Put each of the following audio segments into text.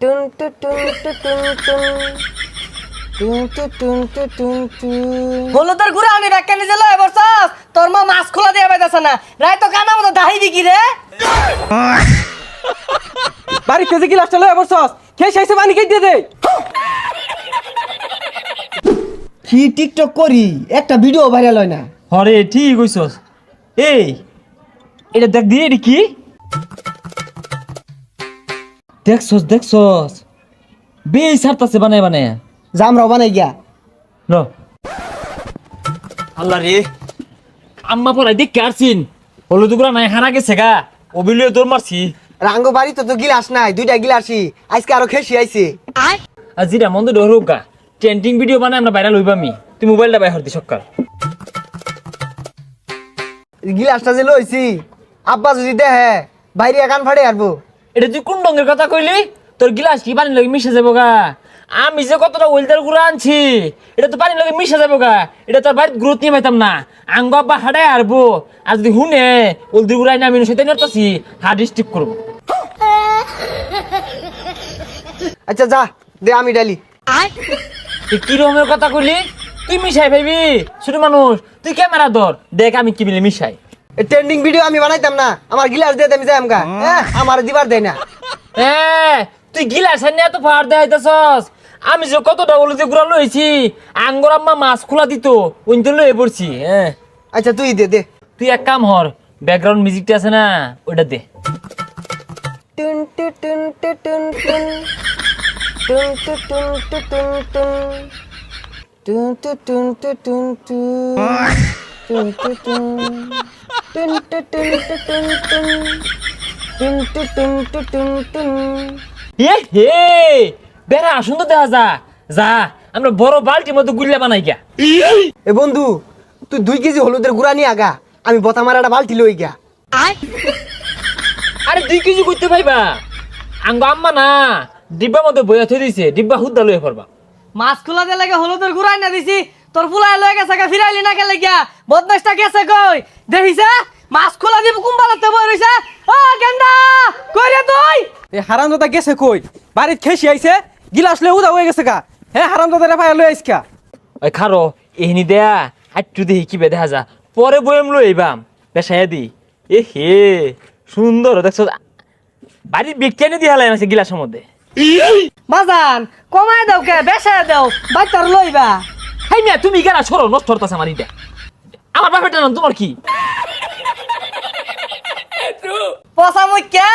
টুন টু টুন টু টুন টুন টুন টু টুন টু টুন টুন হলুদের গুড়া আমি ব্যাখ্যা নিজে লয় বসছস তোর মা মাছ খোলা দিয়ে বাইতাছে না রাই তো কানা মতো দাহি বিকি রে বাড়িতে যে গিলাসটা লয় বসছস খেয়ে শেষে পানি খেয়ে দিয়ে দে কি টিকটক করি একটা ভিডিও ভাইরাল হয় না হরে ঠিক কইছস এই এটা দেখ দিয়ে এটি কি দেখছস বেই সারতাছে বানায় বানায় জামরাও বানাই গিয়া ন আল্লাহ রে আম্মা পড়াই দেখ কারছিন হলুদ গুড়া নাই হারা গেছে গা ওবিলিয়ে দৌড় মারছি রাঙ্গ বাড়িতে তো গিলাস নাই দুইটা গিলাসই আজকে আরো খেসি আইছে আর জিরা মন্দ ডরুক গা ট্রেন্ডিং ভিডিও বানায় আমরা ভাইরাল হইবামি তুই মোবাইলটা বাইর হরতি সকাল গিলাসটা যে লইছি আব্বা যদি দেখে বাইরে কান ফাড়ে আরবো এটা তুই কোন রঙের কথা কইলি তোর গিলাস কি পানির লগে মিশে যাবো গা আমি যে কতটা ওয়েলদার গুঁড়া আনছি এটা তো পানির লগে মিশে যাবো গা এটা তোর বাড়ির গ্রোথ নিয়ে পাইতাম না আঙ্গ আব্বা হাডাই আরবো আর যদি হুনে ওলদির গুঁড়াই না আমি সেটা নিয়ে হার্ড স্টিক করবো আচ্ছা যা দে আমি ডালি তুই কি রকমের কথা কইলি তুই মিশাই ভাইবি ছোট মানুষ তুই ক্যামেরা ধর দেখ আমি কি মিলে মিশাই ট্রেন্ডিং ভিডিও আমি বানাইতাম না আমার গিলাস দিয়ে আমি যাই আমগা আমার দিবার দেয় না তুই গিলাস নিয়ে এত ফার দেখাইতেছস আমি যে কতটা হলুদে গুড়া লইছি আঙ্গর আম্মা মাছ খোলা দিত ওইটা লয়ে পড়ছি হ্যাঁ আচ্ছা তুই দে দে তুই এক কাম হর ব্যাকগ্রাউন্ড মিউজিকটা আছে না ওটা দে টুন টু টুন টু টুন টুন টুন টু টুন টু টুন টুন টুন টু টুন টু টুন টু টুন টুন টু টুন টু টুন টুন টু টুন টু টুন টুন এ হে বেড়া সুন্দর দেখা যা আমরা বড় বালতির মতো গুল্লা বানাই গা এ বন্ধু তুই 2 কেজি হলুদের গুঁড়া নিয়ে আগা আমি বতা মারাটা বালতি লই গা আরে 2 কেজি করতে পাইবা আঙ্গ আম্মা না ডিব্বার মধ্যে বইয়া থই দিছে ডিব্বা হুদ্দা লয়ে পড়বা মাছ খোলা দিয়ে লাগে হলুদের গুড়াই না দিছি তোর ফুলাই লয়ে গেছে গা ফিরাইলি না খেলে গিয়া বদমাসটা গেছে কই দেখিছে মাছ খোলা দিব কুম্বালাতে বই রইছে ও গেন্দা কই রে তুই এই হারামজাদা গেছে কই বাড়িত খেসি আইছে গিলাস লয়ে উদা হয়ে গেছে গা হ্যাঁ হারামজাদা রে পায়া লয়ে আইসকা ওই খারো এহনি দেয়া হাইট্টু দেখি কি বে দেখা যা পরে বইম লই আইবাম বেশায়া দি এ হে সুন্দর দেখছো বাড়ির বিজ্ঞানী দি হালাই আছে গিলাসের মধ্যে বাজান কমায় দাও কে বেশে দাও বাইতার লইবা হাই মিয়া তুমি গেলা সরো নষ্ট হতাছে আমার ইটা আমার বাপেরটা নাম তোমার কি পচা মুই কে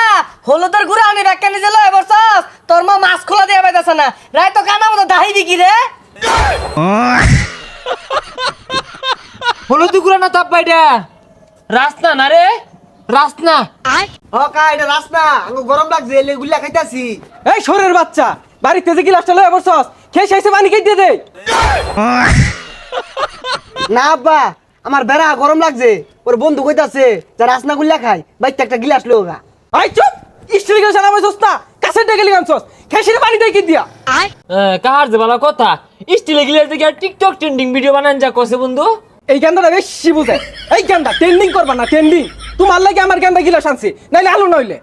হলুদের গুড়া আমি ব্যাখ্যা নিজে লয় বসছস তোর মা মাছ খোলা দিয়ে বাইতাছে না রাই তো কানা মতো দাহি বিকি রে হলুদ গুড়া না তাপ বাইটা রাস্তা না রে রাস্তা ও কা এটা রাস্তা আঙ্গো গরম লাগছে এলে গুল্লা খাইতাছি এই শোরের বাচ্চা বাড়িতে যে গিলাসটা লয়ে বসছস খেয়ে শেষে পানি খেয়ে দিয়ে দে না আব্বা আমার বেড়া গরম লাগছে ওর বন্ধু কইতাছে যে রাসনা গুল্লা খাই বাইতে একটা গিলাস লোগা আই চুপ স্টিল গিলাস আনা বসছস না কাছের ডেকে লিগানছস খেয়ে পানি দিয়ে কি দিয়া কাহার যে ভালো কথা স্টিল গিলাস দেখে টিকটক ট্রেন্ডিং ভিডিও বানান যা কসে বন্ধু এই গান্দাটা বেশি বুঝায় এই গান্দা ট্রেন্ডিং করবা না ট্রেন্ডিং তোমার লাগে আমার গান্দা গিলাস আনছি নাইলে আলু নইলে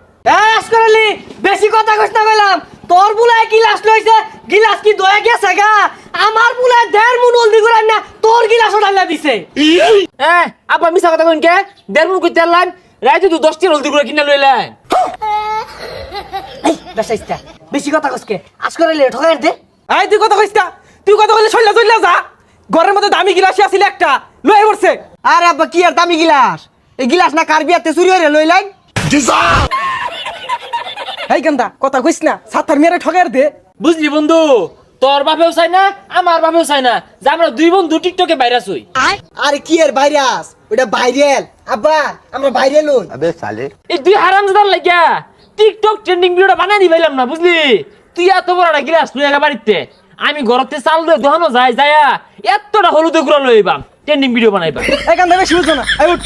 আসকরালি বেশি কথা কইছ না কইলাম তোর বুলায় গিলাস লইছে গিলাস কি দয়ে গেছে গা আমার বুলায় 1.5 মুন হলদি গুড়াই না তোর গিলাস ওঠাইলা দিছে আপা মিছা কথা কইন কে 1.5 মুন কইতে লাইন রাইতে তুই 10 টি হলদি গুড়া কিনা লইলেন এই বেশাইস্তা বেশি কথা কইছকে আসকরালি ঠকাই দে এই তুই কথা কইছকা তুই কথা কইলে চইলা চইলা যা ঘরের মধ্যে দামি গিলাস আছিল একটা লয়ে পড়ছে আরে আব্বা কি আর দামি গিলাস এই গিলাস না কার বিয়াতে চুরি হইরে লই লাইন এই গান্দা কথা কইছ না সাতার মেরে ঠকাই দে বুঝলি বন্ধু তোর বাপেও চাই না আমার বাপেও চাই না যে আমরা দুই বন্ধু টিকটকে ভাইরাস হই আরে কি আর ভাইরাস ওটা ভাইরাল আব্বা আমরা ভাইরাল হই এই দুই হারামজাদার লাগিয়া টিকটক ট্রেন্ডিং ভিডিওটা বানাই দিবাইলাম না বুঝলি তুই এত বড় একটা গিলাস তুই একা বাড়িতে আমি ঘরতে চাল দিয়ে দোহানো যায় যায়া এতটা হলুদ গুঁড়া লইবাম ট্রেন্ডিং ভিডিও বানাইবা এই গান্দা বেশি বুঝছো না এই উঠ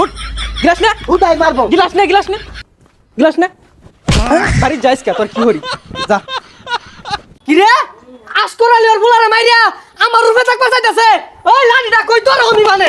উঠ গিলাস নে উঠাই মারবো গিলাস নে গিলাস নে গিলাস নে বাড়ি যাইস কে তোর কি হরি যা কি রে আসকরালি ওর বুলারে মাইরা আমার রূপে থাকবা চাইতাছে ওই লাঠিটা কই তোর আমি মানে